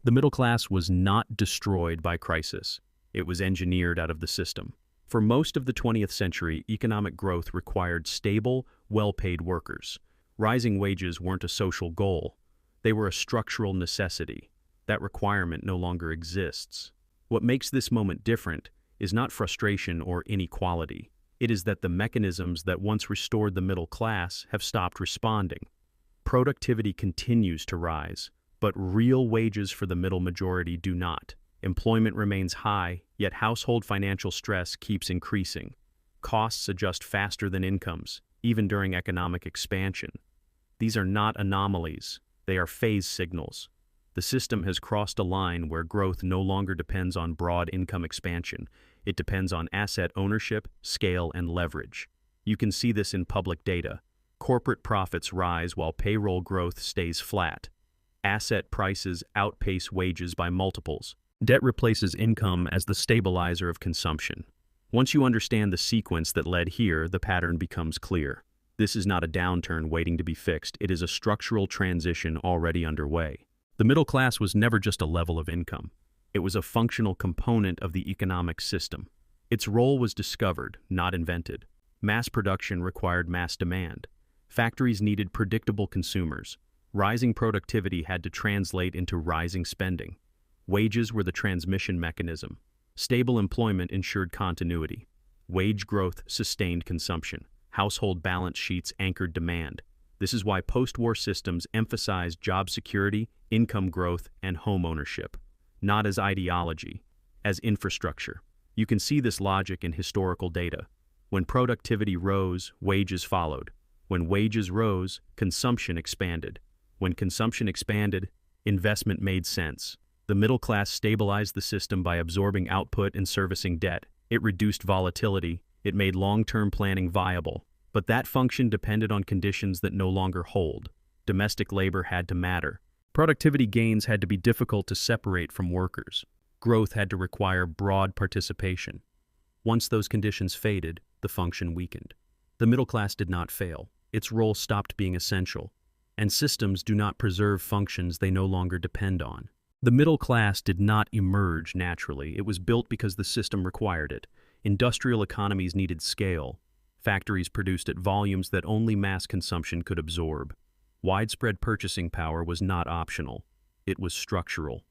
The middle class was not destroyed by crisis. It was engineered out of the system. For most of the 20th century, economic growth required stable, well-paid workers. Rising wages weren't a social goal. They were a structural necessity. That requirement no longer exists. What makes this moment different is not frustration or inequality. It is that the mechanisms that once restored the middle class have stopped responding. Productivity continues to rise, but real wages for the middle majority do not. Employment remains high, yet household financial stress keeps increasing. Costs adjust faster than incomes, even during economic expansion. These are not anomalies, they are phase signals. The system has crossed a line where growth no longer depends on broad income expansion. It depends on asset ownership, scale, and leverage. You can see this in public data. Corporate profits rise while payroll growth stays flat. Asset prices outpace wages by multiples. Debt replaces income as the stabilizer of consumption. Once you understand the sequence that led here, the pattern becomes clear. This is not a downturn waiting to be fixed. It is a structural transition already underway. The middle class was never just a level of income. It was a functional component of the economic system. Its role was discovered, not invented. Mass production required mass demand. Factories needed predictable consumers. Rising productivity had to translate into rising spending. Wages were the transmission mechanism. Stable employment ensured continuity. Wage growth sustained consumption. Household balance sheets anchored demand. This is why post-war systems emphasized job security, income growth, and home ownership, not as ideology, as infrastructure. You can see this logic in historical data. When productivity rose, wages followed. When wages rose, consumption expanded. When consumption expanded, investment made sense. The middle class stabilized the system by absorbing output and servicing debt. It reduced volatility. It made long-term planning viable. But that function depended on conditions that no longer hold. Domestic labor had to matter. Productivity gains had to be difficult to separate from workers. Growth had to require broad participation. Once those conditions faded, the function weakened. The middle class did not fail. Its role stopped being essential. And systems do not preserve functions they no longer depend on. The middle class did not emerge naturally. It was built because the system required it. Industrial economies needed scale. Factories produced at volumes that only mass consumption could absorb. Widespread purchasing power was not optional. It was structural.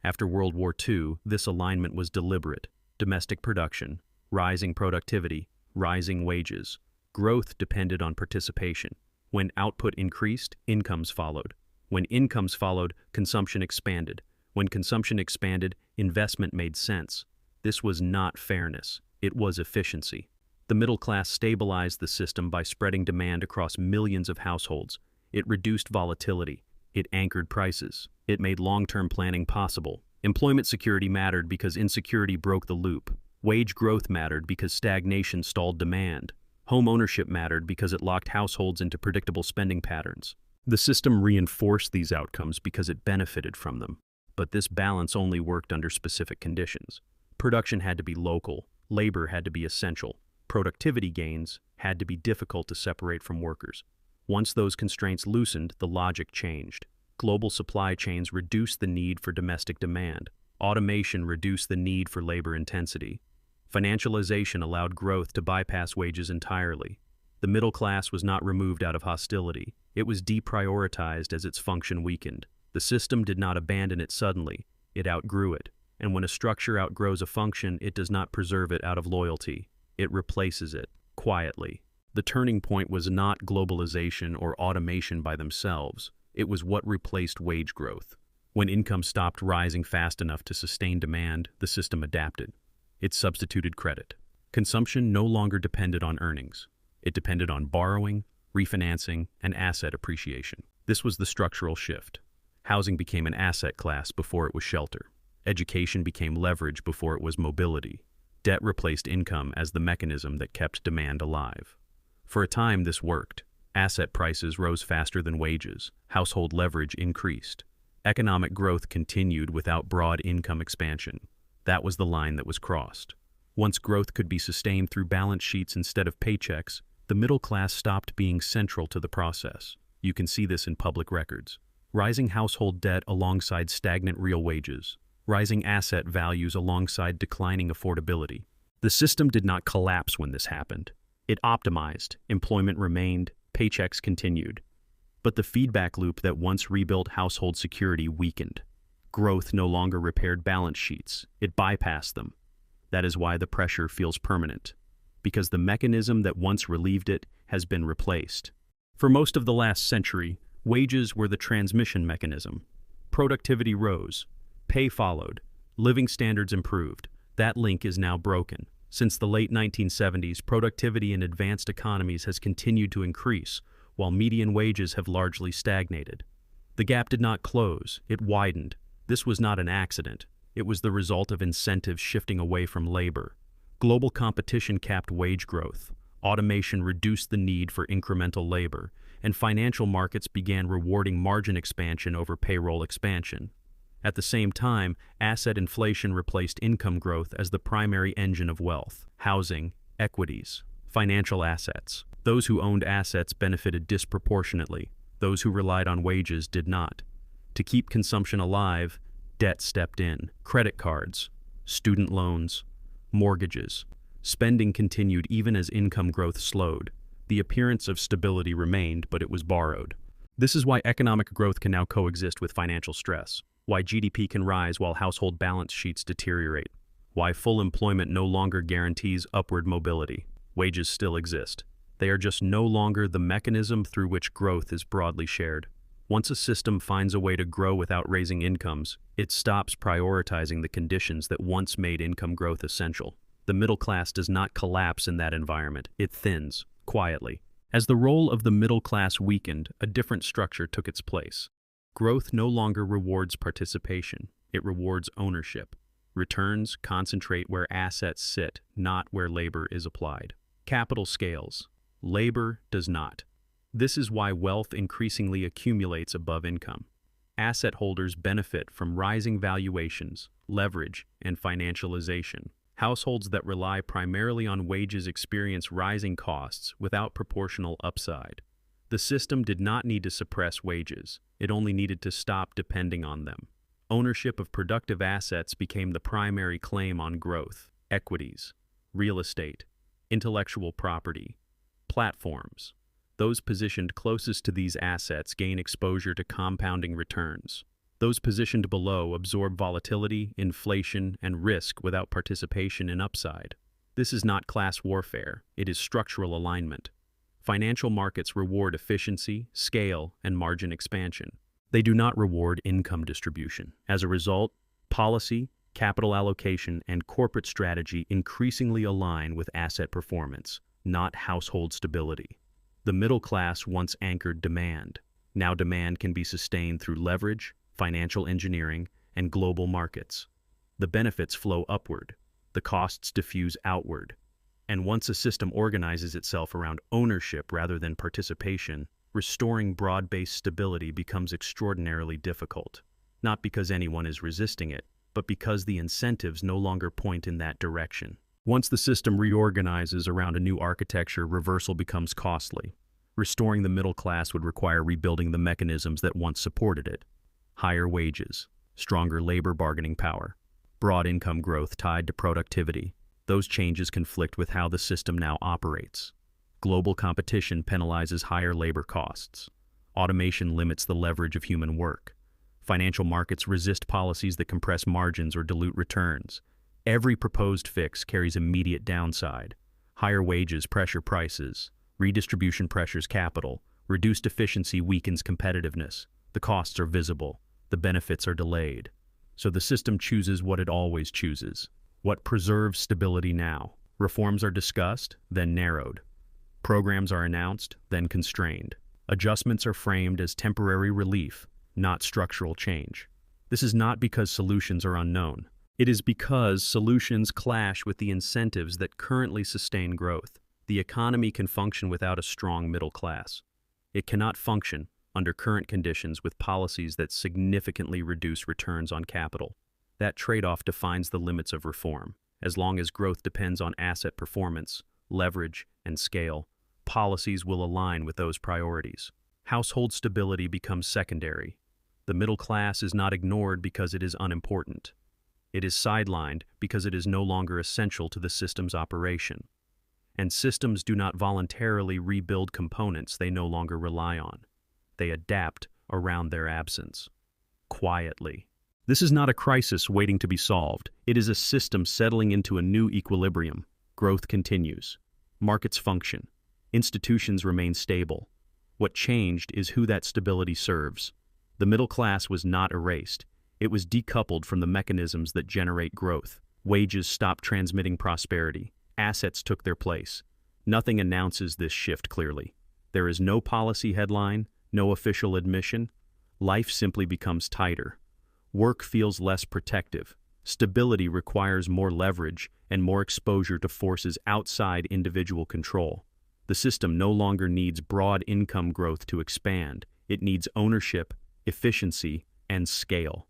After World War II, this alignment was deliberate. Domestic production, rising productivity, rising wages. Growth depended on participation. When output increased, incomes followed. When incomes followed, consumption expanded. When consumption expanded, investment made sense. This was not fairness. It was efficiency. The middle class stabilized the system by spreading demand across millions of households. It reduced volatility. It anchored prices. It made long-term planning possible. Employment security mattered because insecurity broke the loop. Wage growth mattered because stagnation stalled demand. Home ownership mattered because it locked households into predictable spending patterns. The system reinforced these outcomes because it benefited from them. But this balance only worked under specific conditions. Production had to be local. Labor had to be essential. Productivity gains had to be difficult to separate from workers. Once those constraints loosened, the logic changed. Global supply chains reduced the need for domestic demand. Automation reduced the need for labor intensity. Financialization allowed growth to bypass wages entirely. The middle class was not removed out of hostility. It was deprioritized as its function weakened. The system did not abandon it suddenly. It outgrew it. And when a structure outgrows a function, it does not preserve it out of loyalty. It replaces it, quietly. The turning point was not globalization or automation by themselves. It was what replaced wage growth. When income stopped rising fast enough to sustain demand, the system adapted. It substituted credit. Consumption no longer depended on earnings. It depended on borrowing, refinancing, and asset appreciation. This was the structural shift. Housing became an asset class before it was shelter. Education became leverage before it was mobility. Debt replaced income as the mechanism that kept demand alive. For a time, this worked. Asset prices rose faster than wages. Household leverage increased. Economic growth continued without broad income expansion. That was the line that was crossed. Once growth could be sustained through balance sheets instead of paychecks, the middle class stopped being central to the process. You can see this in public records. rising household debt alongside stagnant real wages, rising asset values alongside declining affordability. The system did not collapse when this happened. It optimized, employment remained, paychecks continued. But the feedback loop that once rebuilt household security weakened. Growth no longer repaired balance sheets, it bypassed them. That is why the pressure feels permanent, because the mechanism that once relieved it has been replaced. For most of the last century, wages were the transmission mechanism. Productivity rose, pay followed, living standards improved. That link is now broken. Since the late 1970s, productivity in advanced economies has continued to increase, while median wages have largely stagnated. The gap did not close, it widened. This was not an accident. It was the result of incentives shifting away from labor. Global competition capped wage growth. Automation reduced the need for incremental labor, and financial markets began rewarding margin expansion over payroll expansion. At the same time, asset inflation replaced income growth as the primary engine of wealth. Housing, equities, financial assets. Those who owned assets benefited disproportionately. Those who relied on wages did not. To keep consumption alive, debt stepped in. Credit cards, student loans, mortgages. Spending continued even as income growth slowed. The appearance of stability remained, but it was borrowed. This is why economic growth can now coexist with financial stress. Why GDP can rise while household balance sheets deteriorate. Why full employment no longer guarantees upward mobility. Wages still exist. They are just no longer the mechanism through which growth is broadly shared. Once a system finds a way to grow without raising incomes, it stops prioritizing the conditions that once made income growth essential. The middle class does not collapse in that environment, it thins, quietly. As the role of the middle class weakened, a different structure took its place. Growth no longer rewards participation, it rewards ownership. Returns concentrate where assets sit, not where labor is applied. Capital scales. Labor does not. This is why wealth increasingly accumulates above income. Asset holders benefit from rising valuations, leverage, and financialization. Households that rely primarily on wages experience rising costs without proportional upside. The system did not need to suppress wages, it only needed to stop depending on them. Ownership of productive assets became the primary claim on growth. Equities, real estate, intellectual property, platforms. Those positioned closest to these assets gain exposure to compounding returns. Those positioned below absorb volatility, inflation, and risk without participation in upside. This is not class warfare, it is structural alignment. Financial markets reward efficiency, scale, and margin expansion. They do not reward income distribution. As a result, policy, capital allocation, and corporate strategy increasingly align with asset performance, not household stability. The middle class once anchored demand. Now demand can be sustained through leverage, financial engineering, and global markets. The benefits flow upward, the costs diffuse outward. And once a system organizes itself around ownership rather than participation, restoring broad-based stability becomes extraordinarily difficult. Not because anyone is resisting it, but because the incentives no longer point in that direction. Once the system reorganizes around a new architecture, reversal becomes costly. Restoring the middle class would require rebuilding the mechanisms that once supported it. Higher wages, stronger labor bargaining power, broad income growth tied to productivity. Those changes conflict with how the system now operates. Global competition penalizes higher labor costs. Automation limits the leverage of human work. Financial markets resist policies that compress margins or dilute returns. Every proposed fix carries immediate downside. Higher wages pressure prices. Redistribution pressures capital. Reduced efficiency weakens competitiveness. The costs are visible. The benefits are delayed. So the system chooses what it always chooses. What preserves stability now? Reforms are discussed, then narrowed. Programs are announced, then constrained. Adjustments are framed as temporary relief, not structural change. This is not because solutions are unknown. It is because solutions clash with the incentives that currently sustain growth. The economy can function without a strong middle class. It cannot function under current conditions with policies that significantly reduce returns on capital. That trade-off defines the limits of reform. As long as growth depends on asset performance, leverage, and scale, policies will align with those priorities. Household stability becomes secondary. The middle class is not ignored because it is unimportant. It is sidelined because it is no longer essential to the system's operation. And systems do not voluntarily rebuild components they no longer rely on. They adapt around their absence. Quietly. This is not a crisis waiting to be solved. It is a system settling into a new equilibrium. Growth continues. Markets function. Institutions remain stable. What changed is who that stability serves. The middle class was not erased. It was decoupled from the mechanisms that generate growth. Wages stopped transmitting prosperity. Assets took their place. Nothing announces this shift clearly. There is no policy headline, no official admission. Life simply becomes tighter. Work feels less protective. Stability requires more leverage and more exposure to forces outside individual control. The system no longer needs broad income growth to expand. It needs ownership, efficiency, and scale.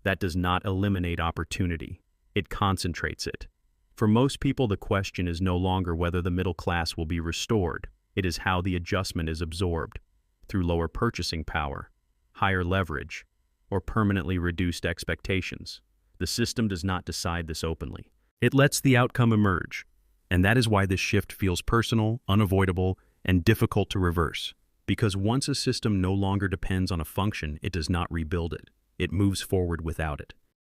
That does not eliminate opportunity. It concentrates it. For most people, the question is no longer whether the middle class will be restored. It is how the adjustment is absorbed, through lower purchasing power, higher leverage, or permanently reduced expectations. The system does not decide this openly. It lets the outcome emerge, and that is why this shift feels personal, unavoidable, and difficult to reverse. Because once a system no longer depends on a function, it does not rebuild it. It moves forward without it.